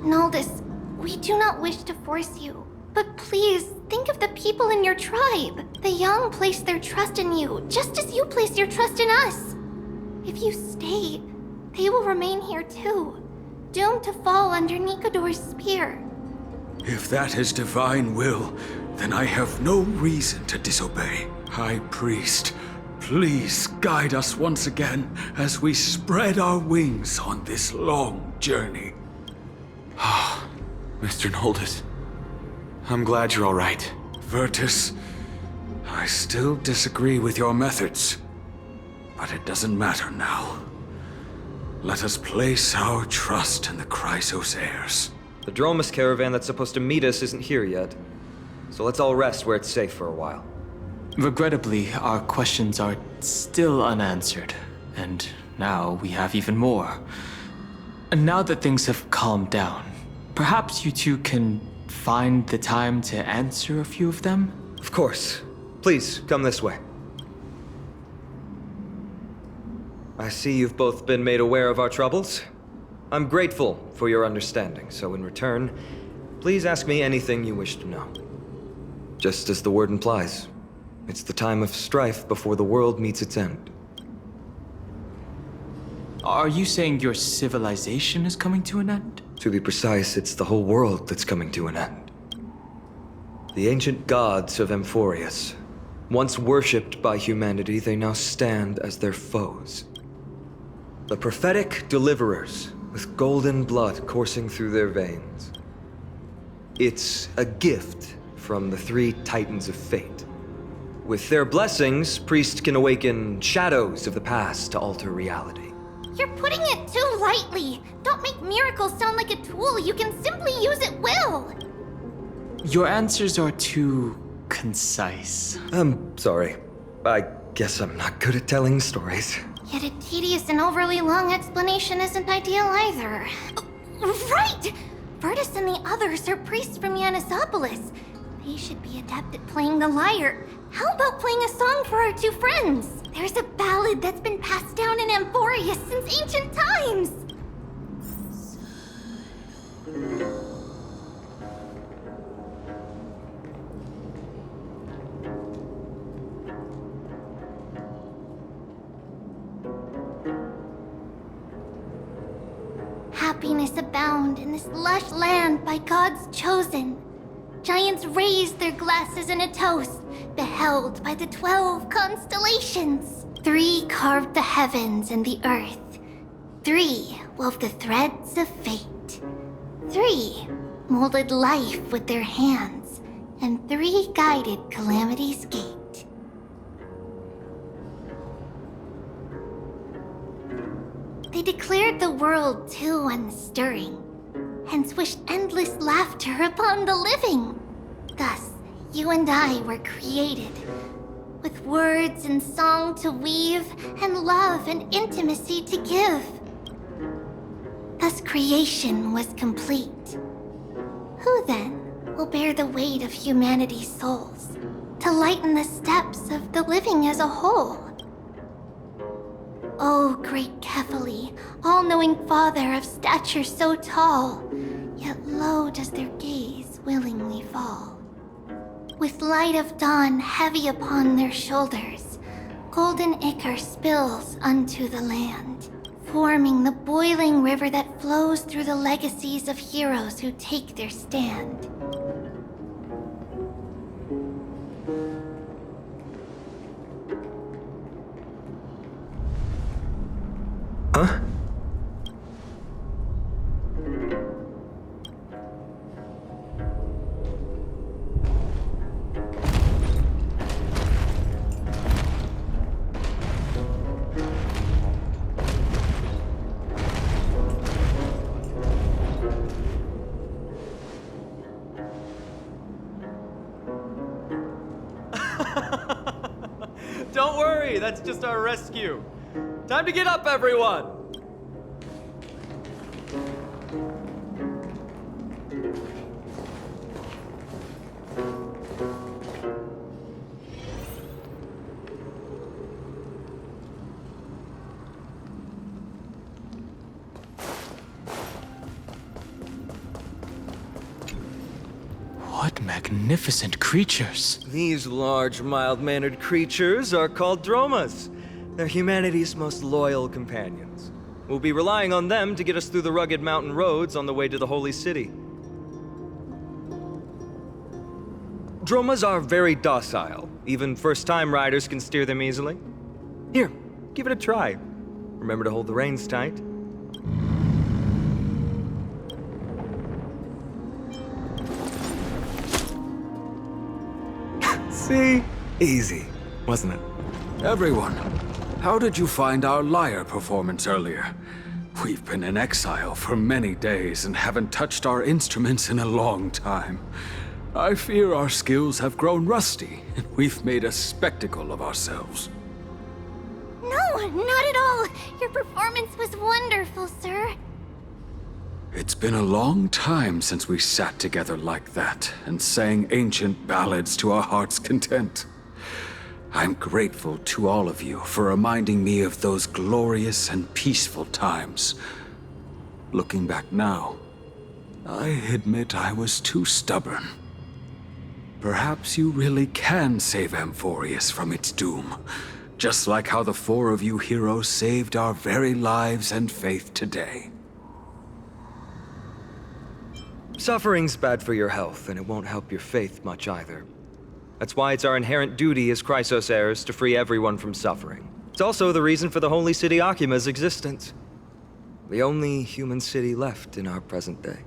Noldus, we do not wish to force you, but please think of the people in your tribe. The young place their trust in you, just as you place your trust in us. If you stay, they will remain here too, doomed to fall under Nikodor's spear. If that is divine will, then I have no reason to disobey. High Priest, please guide us once again as we spread our wings on this long journey. Mr. Noldus, I'm glad you're all right. Virtus, I still disagree with your methods, but it doesn't matter now. Let us place our trust in the Chrysos heirs. The Dromus caravan that's supposed to meet us isn't here yet, so let's all rest where it's safe for a while. Regrettably, our questions are still unanswered, and now we have even more. And now that things have calmed down, perhaps you two can find the time to answer a few of them? Of course. Please, come this way. I see you've both been made aware of our troubles. I'm grateful for your understanding, so in return, please ask me anything you wish to know. Just as the word implies, it's the time of strife before the world meets its end. Are you saying your civilization is coming to an end? To be precise, it's the whole world that's coming to an end. The ancient gods of Amphorius, once worshipped by humanity, they now stand as their foes. The prophetic deliverers, with golden blood coursing through their veins. It's a gift from the three titans of fate. With their blessings, priests can awaken shadows of the past to alter reality. You're putting it too lightly. Don't make miracles sound like a tool you can simply use at will. Your answers are too concise. I'm sorry. I guess I'm not good at telling stories. Yet a tedious and overly long explanation isn't ideal either. Right! Virtus and the others are priests from Yanisopolis. They should be adept at playing the lyre. How about playing a song for our two friends? There's a ballad that's been passed down in Amphorius since ancient times. Happiness abound in this lush land by God's chosen. Giants raise their glasses in a toast, beheld by the 12 constellations. 3 carved the heavens and the earth. 3 wove the threads of fate. 3 molded life with their hands, and 3 guided calamity's gate. They declared the world too unstirring, hence wished endless laughter upon the living. Thus, you and I were created, with words and song to weave, and love and intimacy to give. Thus creation was complete. Who then will bear the weight of humanity's souls, to lighten the steps of the living as a whole? O great Kephali, all-knowing Father of stature so tall, yet low does their gaze willingly fall. With light of dawn heavy upon their shoulders, golden ichor spills unto the land, forming the boiling river that flows through the legacies of heroes who take their stand. Huh? Don't worry, that's just our rescue. Time to get up, everyone! What magnificent creatures. These large, mild-mannered creatures are called Dromas. They're humanity's most loyal companions. We'll be relying on them to get us through the rugged mountain roads on the way to the Holy City. Dromas are very docile. Even first-time riders can steer them easily. Here, give it a try. Remember to hold the reins tight. See? Easy, wasn't it? Everyone, how did you find our lyre performance earlier? We've been in exile for many days and haven't touched our instruments in a long time. I fear our skills have grown rusty, and we've made a spectacle of ourselves. No, not at all. Your performance was wonderful, sir. It's been a long time since we sat together like that and sang ancient ballads to our heart's content. I'm grateful to all of you for reminding me of those glorious and peaceful times. Looking back now, I admit I was too stubborn. Perhaps you really can save Amphorius from its doom, just like how the four of you heroes saved our very lives and faith today. Suffering's bad for your health, and it won't help your faith much either. That's why it's our inherent duty as Chrysos heirs to free everyone from suffering. It's also the reason for the Holy City Akima's existence. The only human city left in our present day.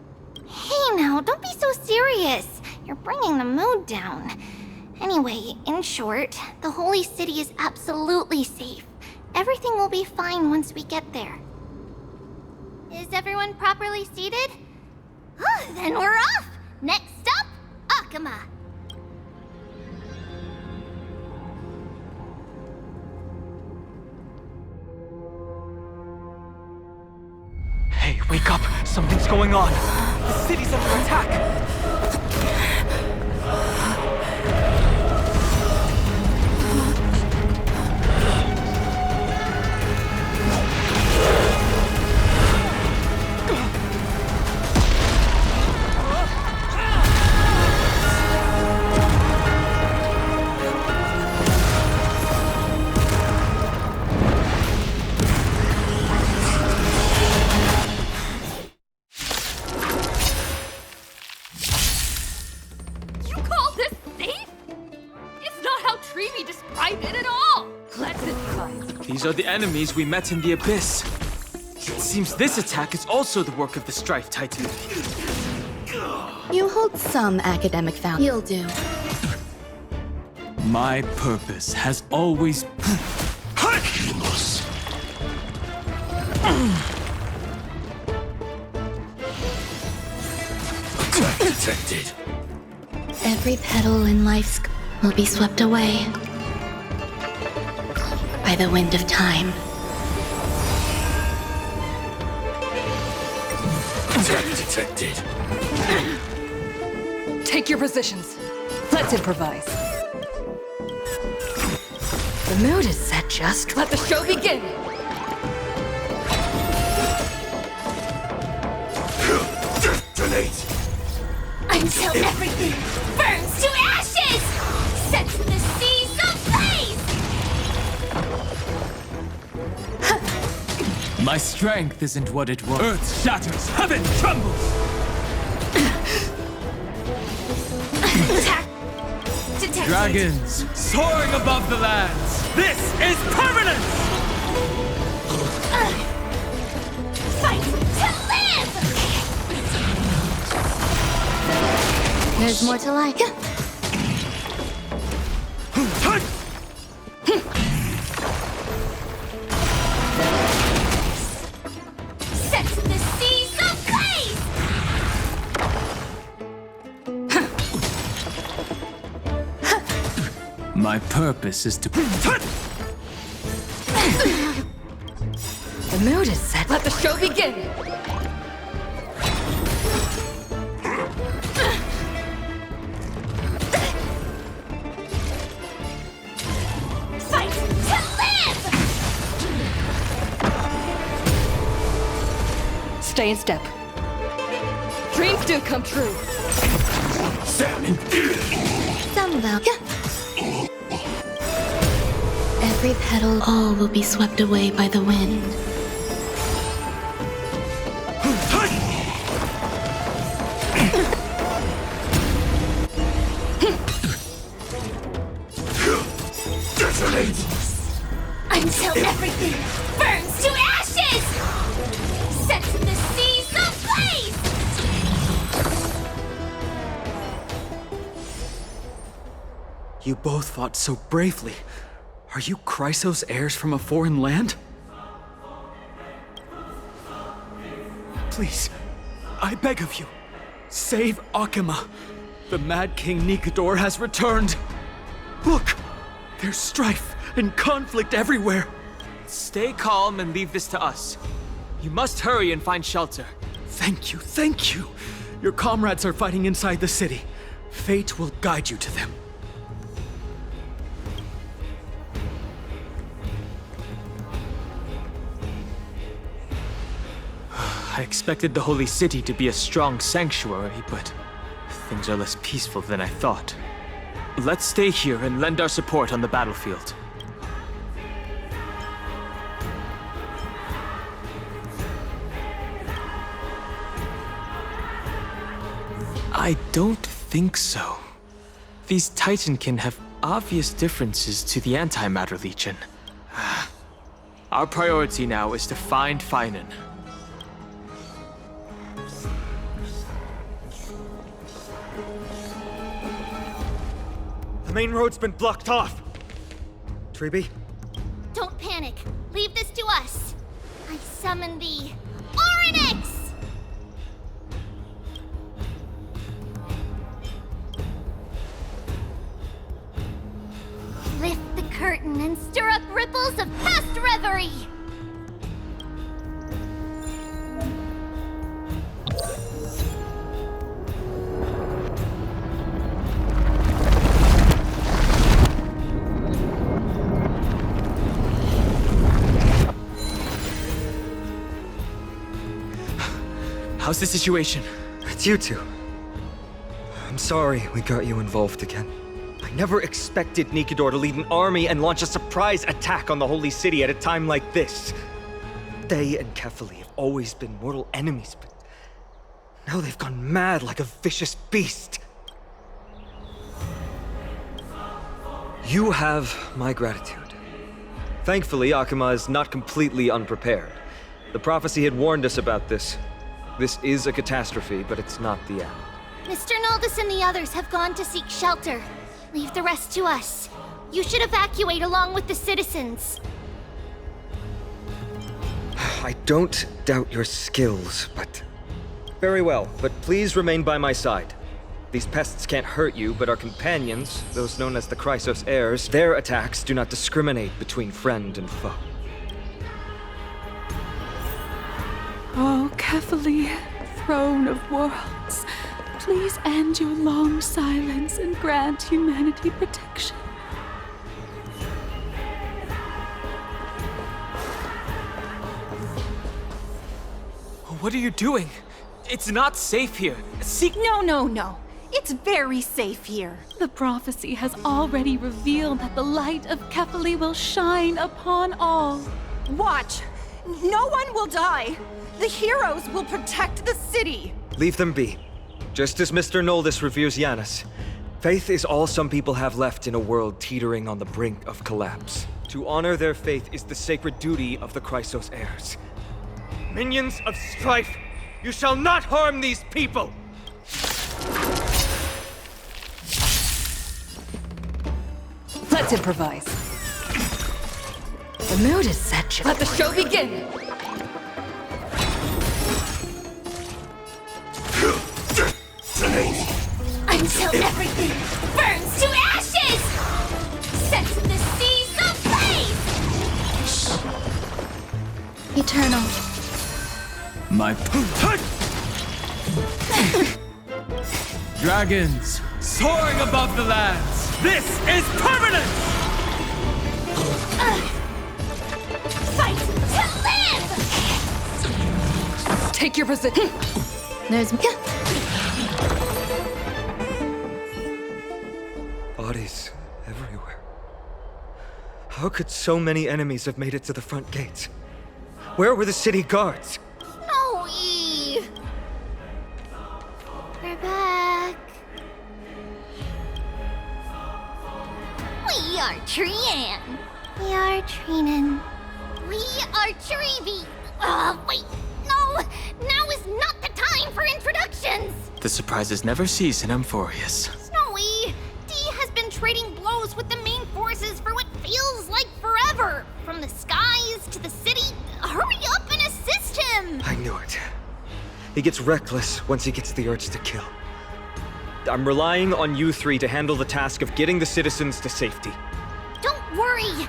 Hey now, don't be so serious. You're bringing the mood down. Anyway, in short, the Holy City is absolutely safe. Everything will be fine once we get there. Is everyone properly seated? Then we're off! Next stop, Akima! Hey, wake up! Something's going on! The city's under attack! These are the enemies we met in the Abyss. It seems this attack is also the work of the Strife Titan. You hold some academic value. You'll do. My purpose has always... Detected. Every petal in life's will be swept away by the wind of time. Detected. Take your positions. Let's improvise. The mood is set just. Let the show begin! Detonate. Until everything burns to ashes! Sets the seas ablaze! My strength isn't what it was. Earth shatters, heaven trembles! Attack detected! Dragons soaring above the lands! This is permanence! Fight to live! There's more to like. Sets the seas ablaze! My purpose is to... The mood is set. Let the show begin! Fight to live! Stay in step. Dreams do come true. Salmon! Some value. Every petal, all will be swept away by the wind. Desolate! Until everything burns to ashes! Sets the seas ablaze! You both fought so bravely. Are you Chrysos heirs from a foreign land? Please, I beg of you, save Akima. The Mad King Nikodor has returned. Look, there's strife and conflict everywhere. Stay calm and leave this to us. You must hurry and find shelter. Thank you, thank you. Your comrades are fighting inside the city. Fate will guide you to them. I expected the Holy City to be a strong sanctuary, but things are less peaceful than I thought. Let's stay here and lend our support on the battlefield. I don't think so. These Titankin have obvious differences to the Antimatter Legion. Our priority now is to find Finan. The main road's been blocked off. Treeby? Don't panic. Leave this to us. I summon the Oryx! Lift the curtain and stir up ripples of past reverie! How's the situation? It's you two. I'm sorry we got you involved again. I never expected Nikodor to lead an army and launch a surprise attack on the Holy City at a time like this. They and Kefali have always been mortal enemies, but now they've gone mad like a vicious beast. You have my gratitude. Thankfully, Akima is not completely unprepared. The prophecy had warned us about this. This is a catastrophe, but it's not the end. Mr. Noldus and the others have gone to seek shelter. Leave the rest to us. You should evacuate along with the citizens. I don't doubt your skills, but... Very well, but please remain by my side. These pests can't hurt you, but our companions, those known as the Chrysos heirs, their attacks do not discriminate between friend and foe. Oh, Kefali, throne of worlds, please end your long silence and grant humanity protection. What are you doing? It's not safe here. Seek— No. It's very safe here. The prophecy has already revealed that the light of Kefali will shine upon all. Watch! No one will die! The heroes will protect the city! Leave them be. Just as Mr. Noldus reveres Yanis, faith is all some people have left in a world teetering on the brink of collapse. To honor their faith is the sacred duty of the Chrysos heirs. Minions of strife, you shall not harm these people! Let's improvise. The mood is set. Let the show begin! Until everything burns to ashes! Sets the seas ablaze! Eternal. My dragons soaring above the lands. This is permanent! Fight to live! Take your position. There's... bodies everywhere. How could so many enemies have made it to the front gates? Where were the city guards? Snowy! We're back. We are Trian. We are Trinan. We are Treevy. Wait. No! Now is not the time for introductions! The surprises never cease in Amphorius. Snowy! D has been trading blows with the main forces for what feels like forever. From the skies to the city. Hurry up and assist him! I knew it. He gets reckless once he gets the urge to kill. I'm relying on you three to handle the task of getting the citizens to safety. Don't worry!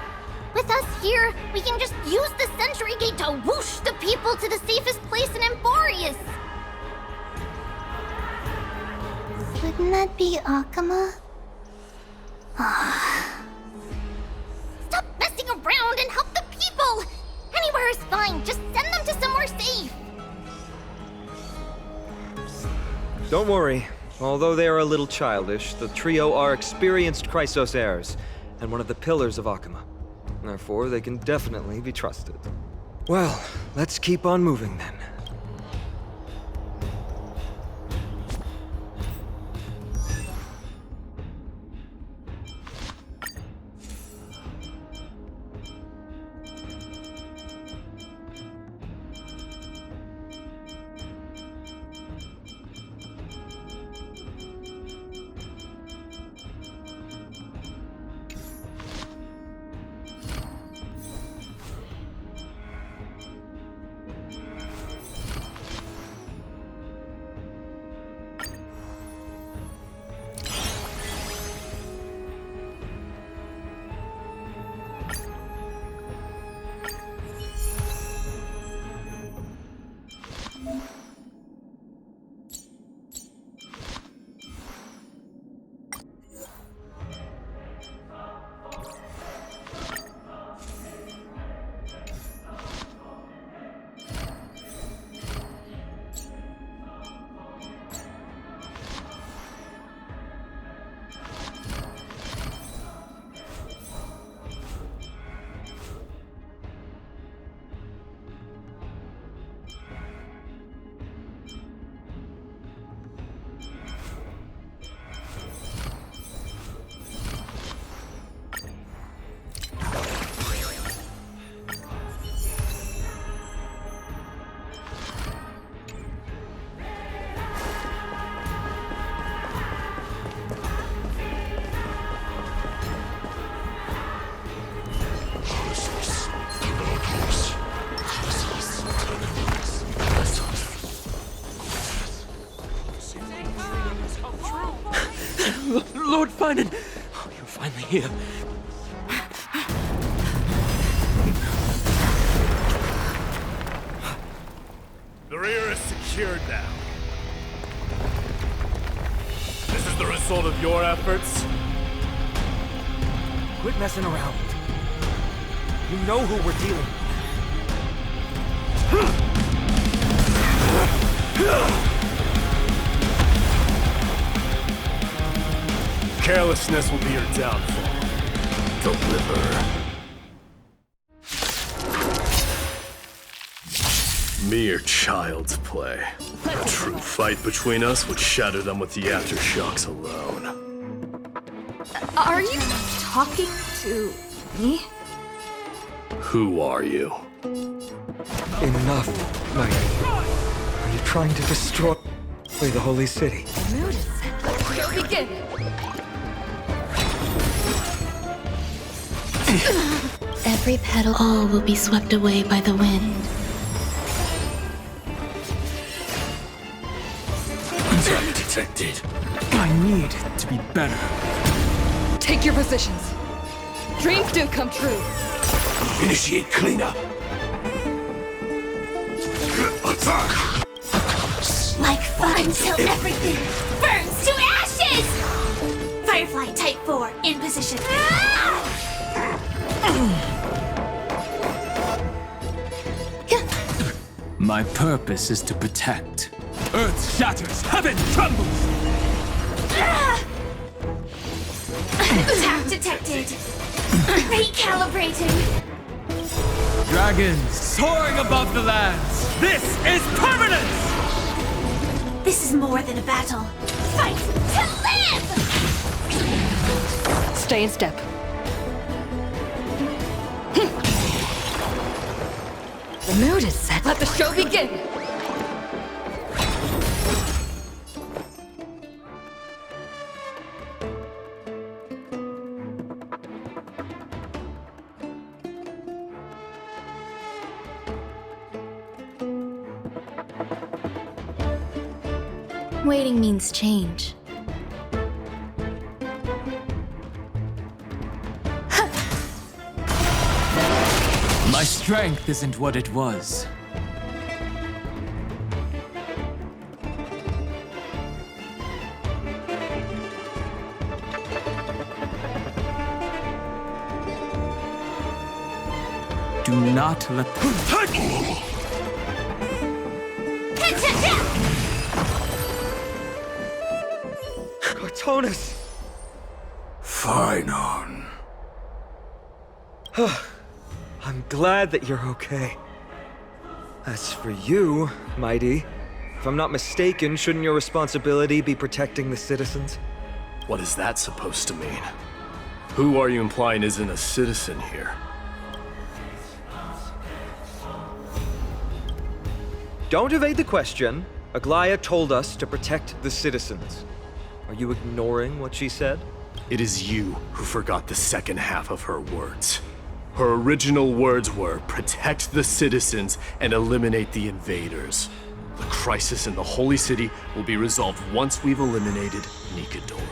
With us here, we can just use the Sentry Gate to whoosh the people to the safest place in Amphorius! Wouldn't that be Akama? Stop messing around and help the people! Anywhere is fine, just send them to somewhere safe! Don't worry. Although they are a little childish, the trio are experienced Chrysos heirs, and one of the pillars of Akama. Therefore, they can definitely be trusted. Well, let's keep on moving then. Lord Finan! Oh, you're finally here. The rear is secured now. This is the result of your efforts? Quit messing around. You know who we're dealing with. Carelessness will be your downfall. Deliver. Mere child's play. A true fight between us would shatter them with the aftershocks alone. Are you talking to me? Who are you? Enough, Knight. Are you trying to destroy the Holy City? The mood is set. Let the show begin! Every petal, all will be swept away by the wind. Attack detected. I need to be better. Take your positions. Dreams do come true. Initiate cleanup. Attack! Like fun until everything burns to ashes! Firefly Type 4 in position. My purpose is to protect. Earth shatters, heaven trembles! detected. Recalibrating. Dragons soaring above the lands. This is permanence! This is more than a battle. Fight to live! Stay in step. The mood is set. Let the show begin! Waiting means change. My strength isn't what it was. Do not let Cartonus! Phainon. I'm glad that you're okay. As for you, Mighty, if I'm not mistaken, shouldn't your responsibility be protecting the citizens? What is that supposed to mean? Who are you implying isn't a citizen here? Don't evade the question. Aglaia told us to protect the citizens. Are you ignoring what she said? It is you who forgot the second half of her words. Her original words were, protect the citizens and eliminate the invaders. The crisis in the Holy City will be resolved once we've eliminated Nikador.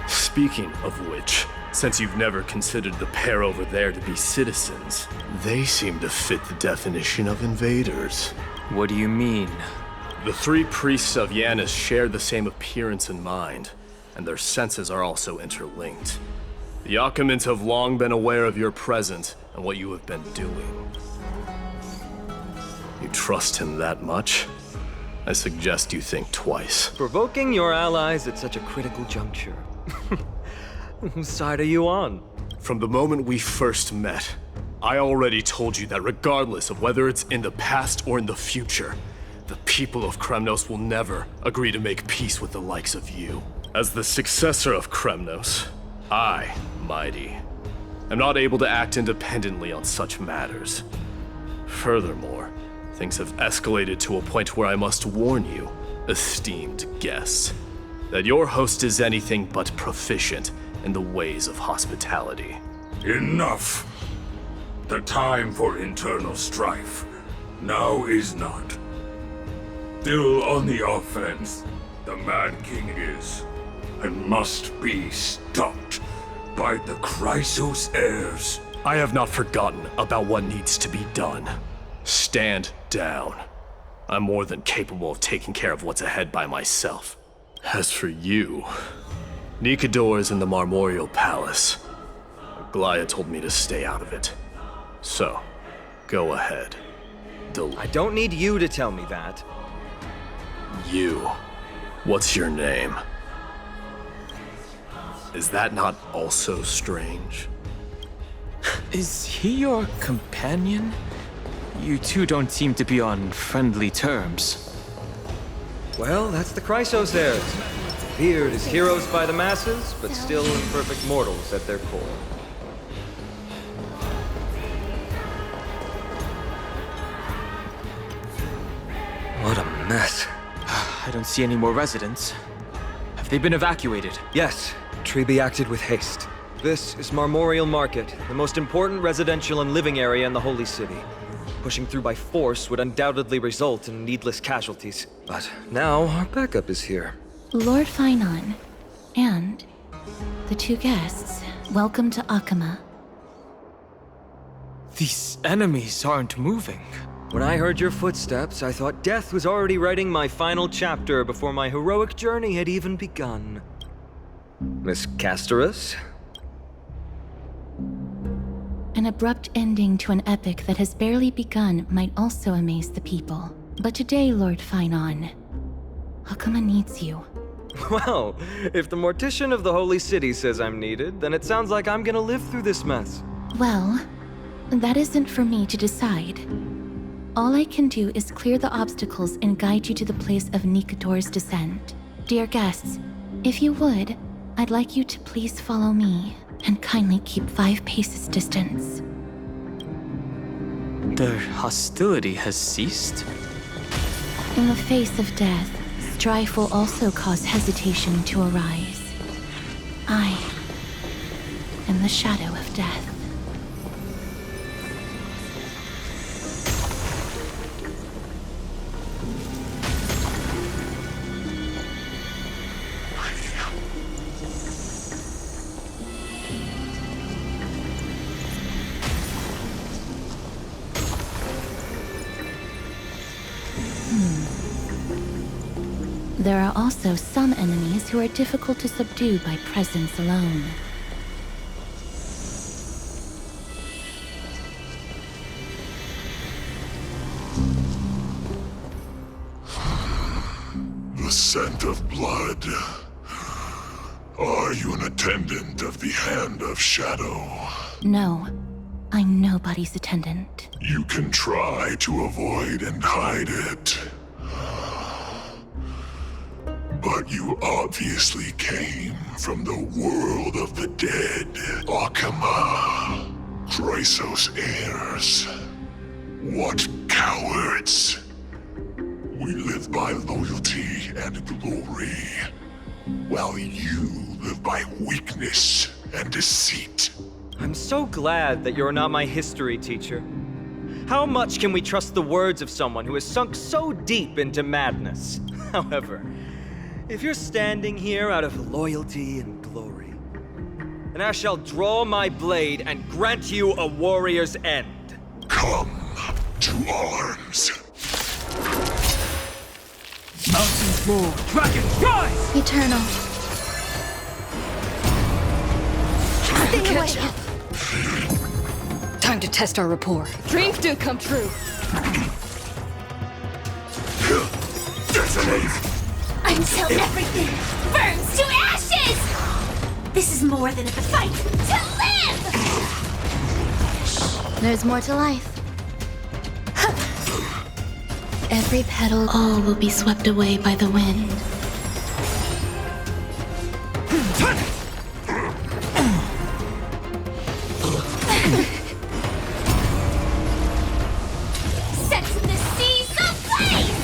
Speaking of which, since you've never considered the pair over there to be citizens, they seem to fit the definition of invaders. What do you mean? The three priests of Yanis share the same appearance and mind, and their senses are also interlinked. The Achaemins have long been aware of your presence and what you have been doing. You trust him that much? I suggest you think twice. Provoking your allies at such a critical juncture. Whose side are you on? From the moment we first met, I already told you that regardless of whether it's in the past or in the future, the people of Kremnos will never agree to make peace with the likes of you. As the successor of Kremnos, I, Mighty, am not able to act independently on such matters. Furthermore, things have escalated to a point where I must warn you, esteemed guests, that your host is anything but proficient in the ways of hospitality. Enough. The time for internal strife now is not. Still on the offense, the Mad King is, and must be stopped by the Chrysos heirs. I have not forgotten about what needs to be done. Stand down. I'm more than capable of taking care of what's ahead by myself. As for you, Nikador is in the Marmorial Palace. Aglaia told me to stay out of it. So, go ahead. I don't need you to tell me that. You. What's your name? Is that not also strange? Is he your companion? You two don't seem to be on friendly terms. Well, that's the Chrysos heirs. Feared as heroes by the masses, but still imperfect mortals at their core. What a mess. I don't see any more residents. Have they been evacuated? Yes, Treeby acted with haste. This is Marmorial Market, the most important residential and living area in the Holy City. Pushing through by force would undoubtedly result in needless casualties. But now our backup is here. Lord Phainon, and the two guests, welcome to Achaema. These enemies aren't moving. When I heard your footsteps, I thought death was already writing my final chapter before my heroic journey had even begun. Miss Castorus? An abrupt ending to an epic that has barely begun might also amaze the people. But today, Lord Phainon, Achaema needs you. Well, if the mortician of the Holy City says I'm needed, then it sounds like I'm gonna live through this mess. Well, that isn't for me to decide. All I can do is clear the obstacles and guide you to the place of Nikador's descent. Dear guests, if you would, I'd like you to please follow me and kindly keep 5 paces distance. The hostility has ceased? In the face of death, strife will also cause hesitation to arise. I am the shadow of death. There are also some enemies who are difficult to subdue by presence alone. The scent of blood. Are you an attendant of the Hand of Shadow? No, I'm nobody's attendant. You can try to avoid and hide it. But you obviously came from the world of the dead. Akama. Chrysos heirs. What cowards. We live by loyalty and glory, while you live by weakness and deceit. I'm so glad that you're not my history teacher. How much can we trust the words of someone who has sunk so deep into madness? However, if you're standing here out of loyalty and glory, then I shall draw my blade and grant you a warrior's end. Come to arms. Mountains roar, dragons rise! Eternal. Catch up. Time to test our rapport. Dreams do come true. Detonate! Until everything burns to ashes! This is more than a fight to live! There's more to life. Every petal, all will be swept away by the wind. Set the seas ablaze!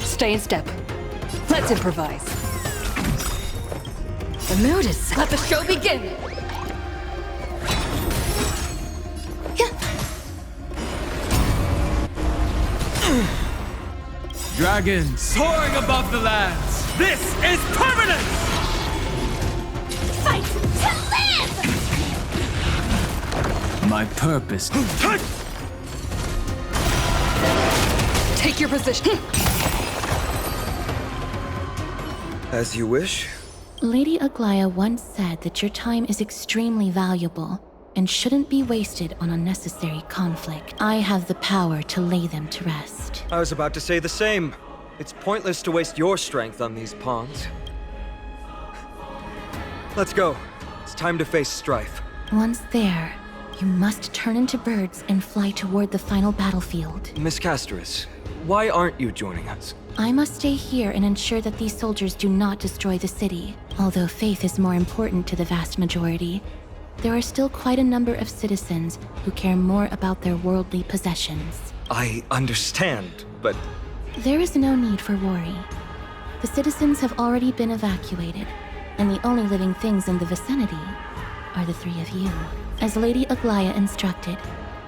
Stay in step. Let's improvise. The mood is set. Let the show begin! Dragons soaring above the lands. This is permanent! Fight to live! My purpose. Take your position. As you wish. Lady Aglaya once said that your time is extremely valuable and shouldn't be wasted on unnecessary conflict. I have the power to lay them to rest. I was about to say the same. It's pointless to waste your strength on these pawns. Let's go. It's time to face strife. Once there, you must turn into birds and fly toward the final battlefield. Miss Castris, why aren't you joining us? I must stay here and ensure that these soldiers do not destroy the city. Although faith is more important to the vast majority, there are still quite a number of citizens who care more about their worldly possessions. I understand, but... There is no need for worry. The citizens have already been evacuated, and the only living things in the vicinity are the 3 of you. As Lady Aglaya instructed,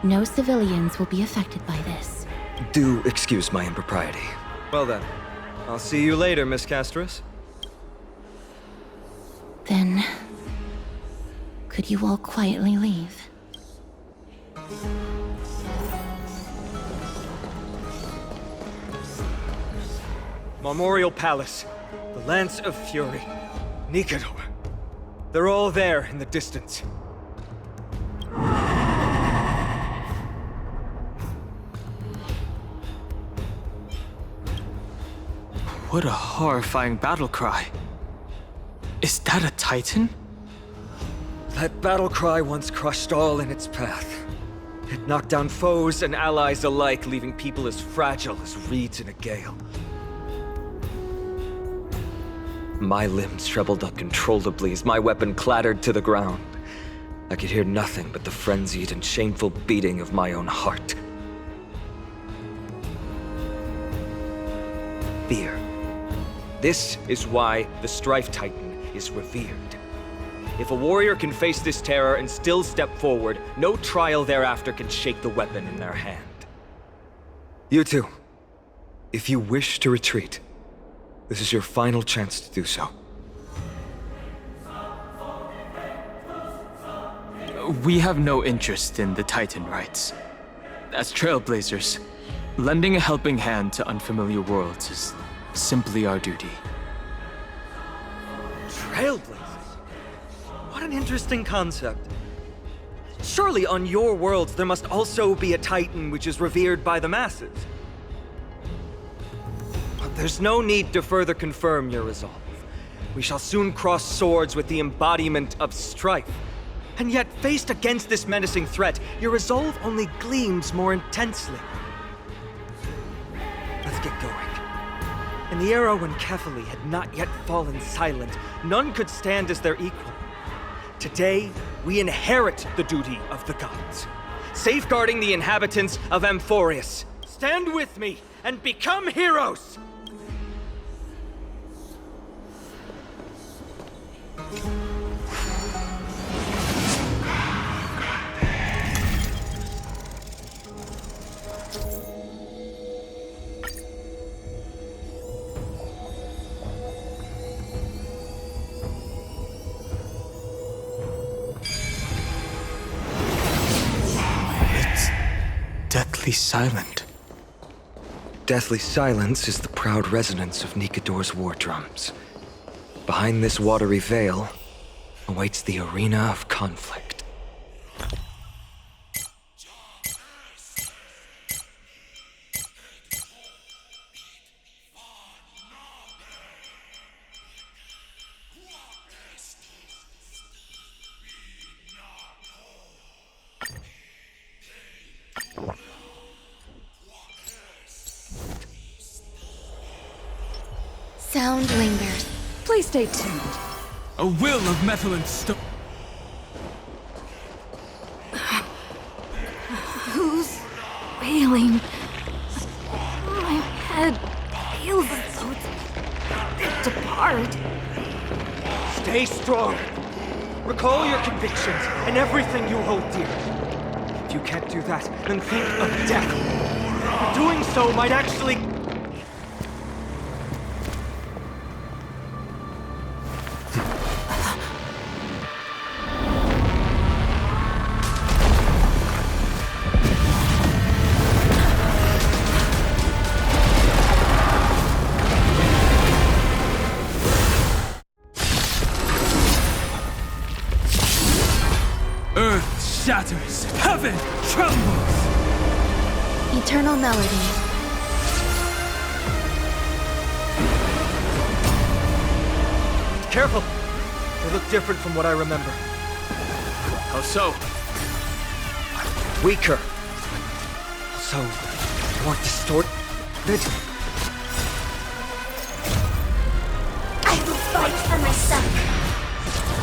no civilians will be affected by this. Do excuse my impropriety. Well then, I'll see you later, Miss Castris. Then, could you all quietly leave? Memorial Palace, the Lance of Fury, Nikador. They're all there in the distance. What a horrifying battle cry. Is that a Titan? That battle cry once crushed all in its path. It knocked down foes and allies alike, leaving people as fragile as reeds in a gale. My limbs trembled uncontrollably as my weapon clattered to the ground. I could hear nothing but the frenzied and shameful beating of my own heart. Fear. This is why the Strife Titan is revered. If a warrior can face this terror and still step forward, no trial thereafter can shake the weapon in their hand. You two, if you wish to retreat, this is your final chance to do so. We have no interest in the Titan rites. As trailblazers, lending a helping hand to unfamiliar worlds is simply our duty. Trailblazers? What an interesting concept. Surely on your worlds there must also be a Titan which is revered by the masses. But there's no need to further confirm your resolve. We shall soon cross swords with the embodiment of strife. And yet, faced against this menacing threat, your resolve only gleams more intensely. Let's get going. In the era when Kefali had not yet fallen silent, none could stand as their equal. Today, we inherit the duty of the gods, safeguarding the inhabitants of Amphorius. Stand with me and become heroes! Deathly silent. Deathly silence is the proud resonance of Nikador's war drums. Behind this watery veil awaits the arena of conflict. Sound lingers. Please stay tuned. A will of metal and stone. Who's wailing? My head feels as though it's apart. Stay strong. Recall your convictions and everything you hold dear. If you can't do that, then think of death. Doing so might actually... Earth shatters, heaven trembles. Eternal melody. Careful! They look different from what I remember. How so? Weaker. Also, more distorted. I will fight for myself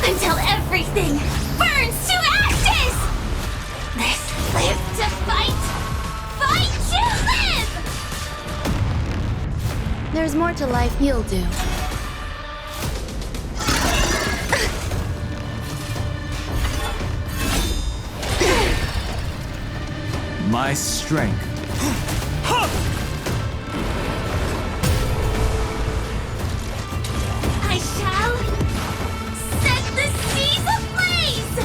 until everything burns to ashes! This live to fight! Fight to live! There's more to life you'll do. My strength. I shall set the seas ablaze!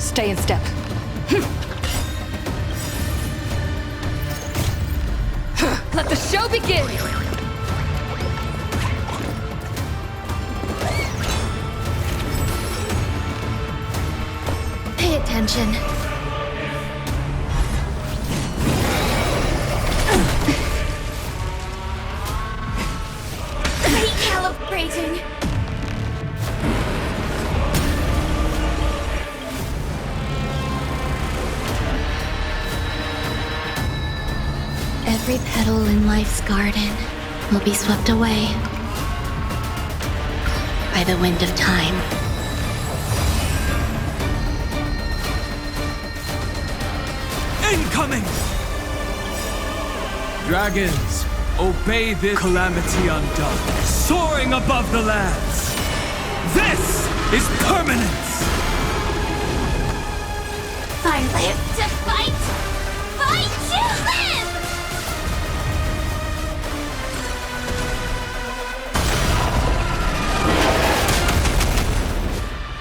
Stay in step. Let the show begin! Pay attention. Every petal in life's garden will be swept away by the wind of time. Incoming! Dragons, obey this calamity undone, soaring above the lands. This is permanence! I live to fight! Fight to live!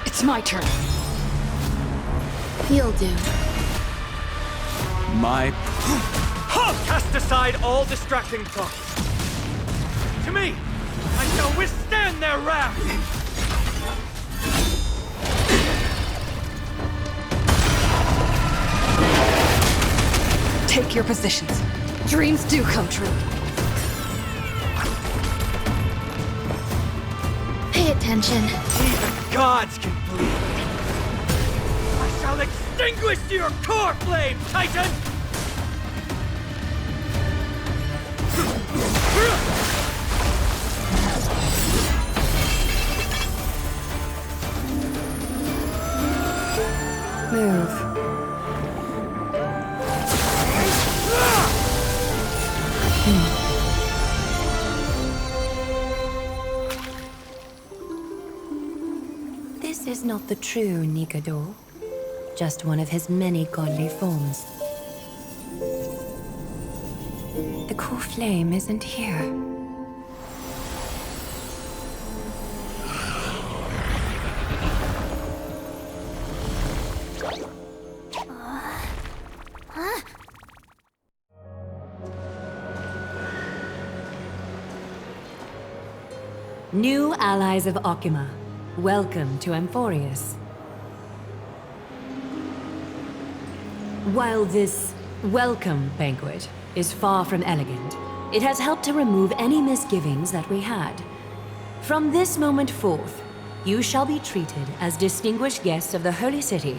It's my turn. You'll do. My Cast aside all distracting thoughts. To me, I shall withstand their wrath. Take your positions. Dreams do come true. Pay attention. Even gods can bleed. I shall extinguish your core flame, Titan! Move. This is not the true Nikador, just one of his many godly forms. The core flame isn't here. New allies of Okima, welcome to Amphorius. While this welcome banquet is far from elegant, it has helped to remove any misgivings that we had. From this moment forth, you shall be treated as distinguished guests of the Holy City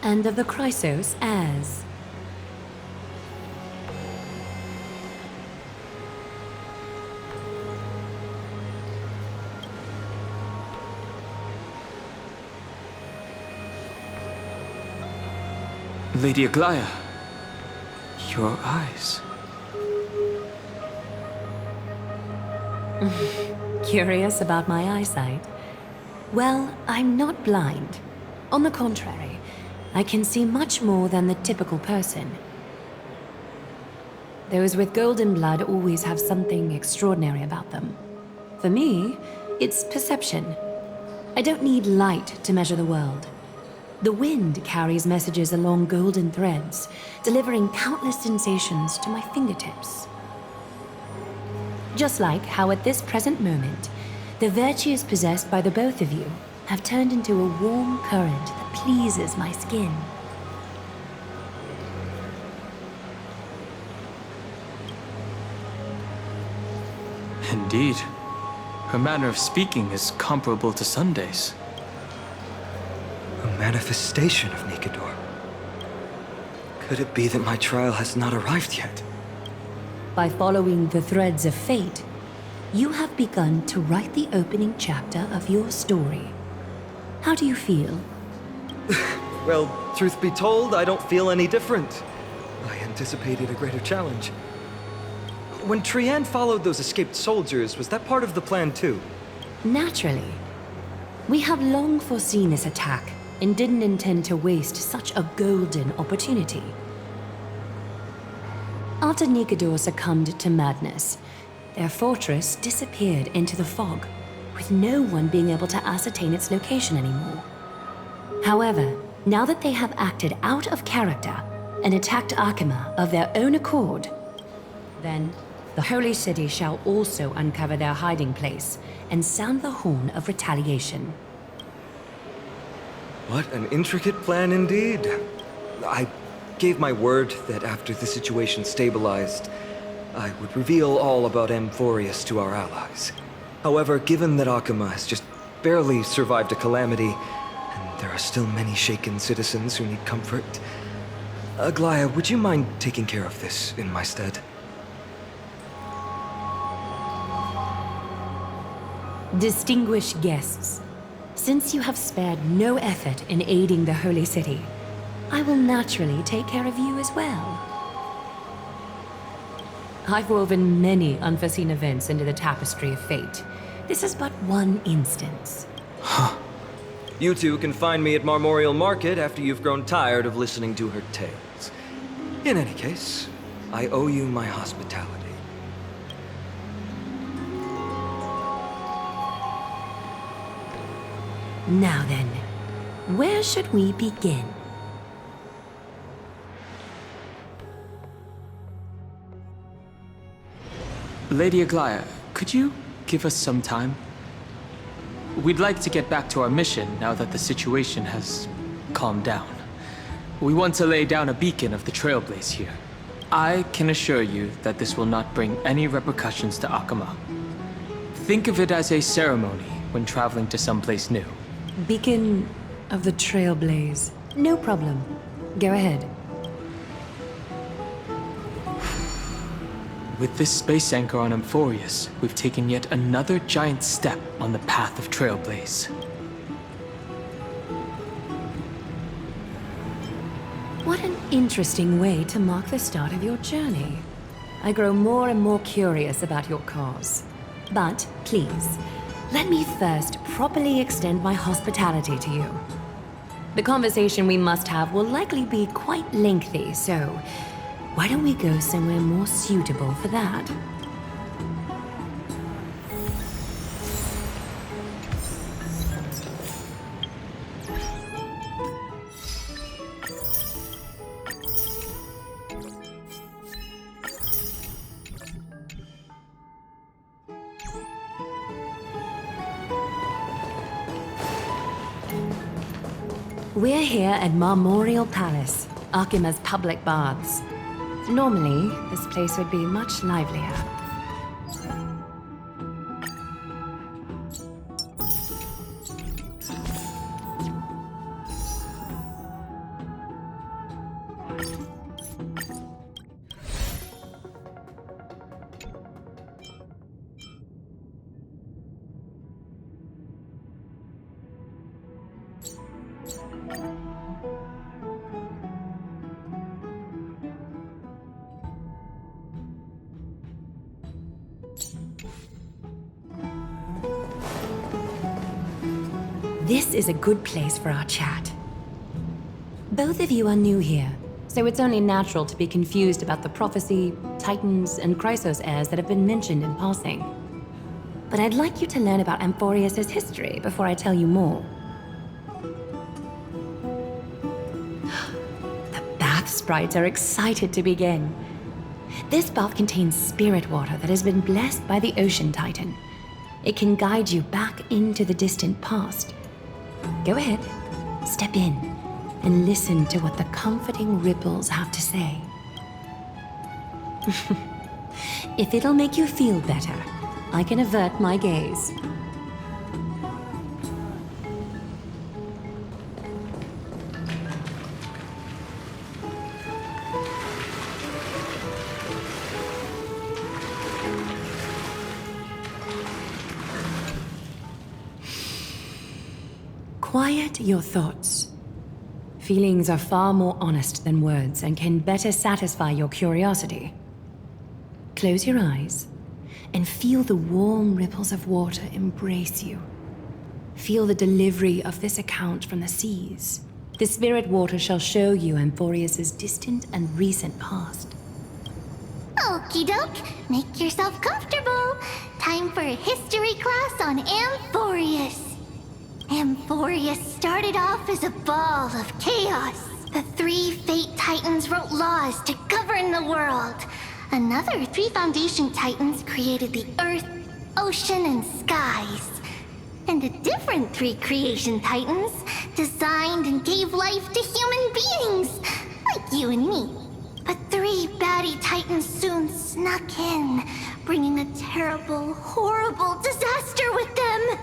and of the Chrysos as... Lady Aglaya, your eyes. Curious about my eyesight? Well, I'm not blind. On the contrary, I can see much more than the typical person. Those with golden blood always have something extraordinary about them. For me, it's perception. I don't need light to measure the world. The wind carries messages along golden threads, delivering countless sensations to my fingertips. Just like how at this present moment, the virtues possessed by the both of you have turned into a warm current that pleases my skin. Indeed. Her manner of speaking is comparable to Sunday's. A manifestation of Nikador. Could it be that my trial has not arrived yet? By following the threads of fate, you have begun to write the opening chapter of your story. How do you feel? Well, truth be told, I don't feel any different. I anticipated a greater challenge. When Trianne followed those escaped soldiers, was that part of the plan too? Naturally. We have long foreseen this attack and didn't intend to waste such a golden opportunity. After Nikador succumbed to madness, their fortress disappeared into the fog, with no one being able to ascertain its location anymore. However, now that they have acted out of character and attacked Akima of their own accord, then the Holy City shall also uncover their hiding place and sound the horn of retaliation. What an intricate plan indeed. I gave my word that after the situation stabilized, I would reveal all about Amphorius to our allies. However, given that Akima has just barely survived a calamity, and there are still many shaken citizens who need comfort, Aglaya, would you mind taking care of this in my stead? Distinguished guests, since you have spared no effort in aiding the Holy City, I will naturally take care of you as well. I've woven many unforeseen events into the tapestry of fate. This is but one instance. You two can find me at Marmorial Market after you've grown tired of listening to her tales. In any case, I owe you my hospitality. Now then, where should we begin? Lady Aglaya, could you give us some time? We'd like to get back to our mission now that the situation has calmed down. We want to lay down a beacon of the Trailblaze here. I can assure you that this will not bring any repercussions to Akama. Think of it as a ceremony when traveling to someplace new. Beacon of the Trailblaze. No problem. Go ahead. With this space anchor on Amphorius, we've taken yet another giant step on the path of Trailblaze. What an interesting way to mark the start of your journey. I grow more and more curious about your cause. But, please, let me first properly extend my hospitality to you. The conversation we must have will likely be quite lengthy, so why don't we go somewhere more suitable for that? We're here at Marmorial Palace, Akima's public baths. Normally, this place would be much livelier. This is a good place for our chat. Both of you are new here, so it's only natural to be confused about the prophecy, titans, and Chrysos heirs that have been mentioned in passing. But I'd like you to learn about Amphorius' history before I tell you more. The bath sprites are excited to begin. This bath contains spirit water that has been blessed by the Ocean Titan. It can guide you back into the distant past. Go ahead, step in, and listen to what the comforting ripples have to say. If it'll make you feel better, I can avert my gaze. Quiet your thoughts. Feelings are far more honest than words and can better satisfy your curiosity. Close your eyes and feel the warm ripples of water embrace you. Feel the delivery of this account from the seas. The spirit water shall show you Amphorius' distant and recent past. Okie doke, make yourself comfortable. Time for a history class on Amphorius. Amphorius started off as a ball of chaos. The three Fate Titans wrote laws to govern the world. Another three Foundation Titans created the Earth, Ocean, and Skies. And a different three Creation Titans designed and gave life to human beings, like you and me. But three baddie Titans soon snuck in, bringing a terrible, horrible disaster with them.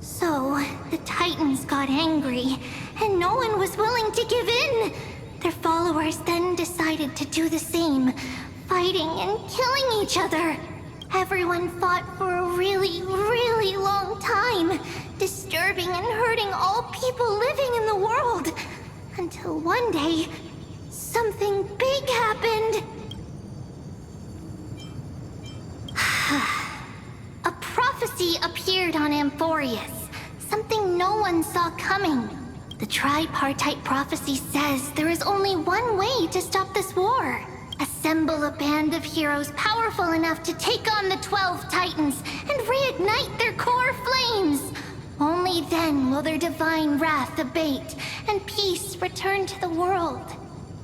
So, the Titans got angry, and no one was willing to give in. Their followers then decided to do the same, fighting and killing each other. Everyone fought for a really, really long time, disturbing and hurting all people living in the world. Until one day, something big happened. A prophecy appeared on Amphorius, something no one saw coming. The tripartite prophecy says there is only one way to stop this war. Assemble a band of heroes powerful enough to take on the 12 Titans and reignite their core flames. Only then will their divine wrath abate and peace return to the world.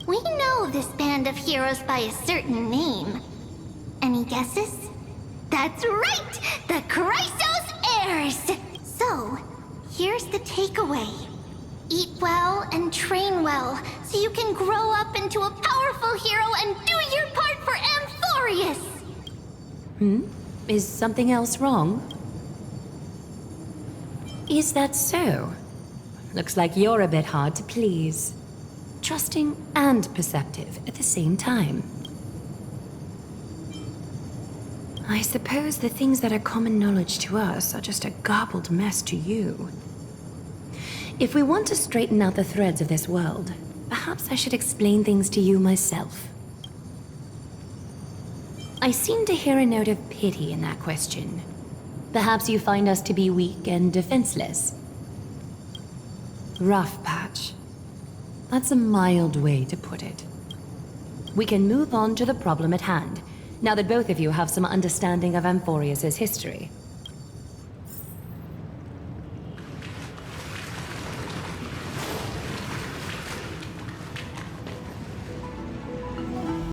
We know this band of heroes by a certain name. Any guesses? That's right! The Chrysos Heirs! So, here's the takeaway. Eat well and train well, so you can grow up into a powerful hero and do your part for Amphorius! Is something else wrong? Is that so? Looks like you're a bit hard to please. Trusting and perceptive at the same time. I suppose the things that are common knowledge to us are just a garbled mess to you. If we want to straighten out the threads of this world, perhaps I should explain things to you myself. I seem to hear a note of pity in that question. Perhaps you find us to be weak and defenseless. Rough patch. That's a mild way to put it. We can move on to the problem at hand, now that both of you have some understanding of Amphorius' history.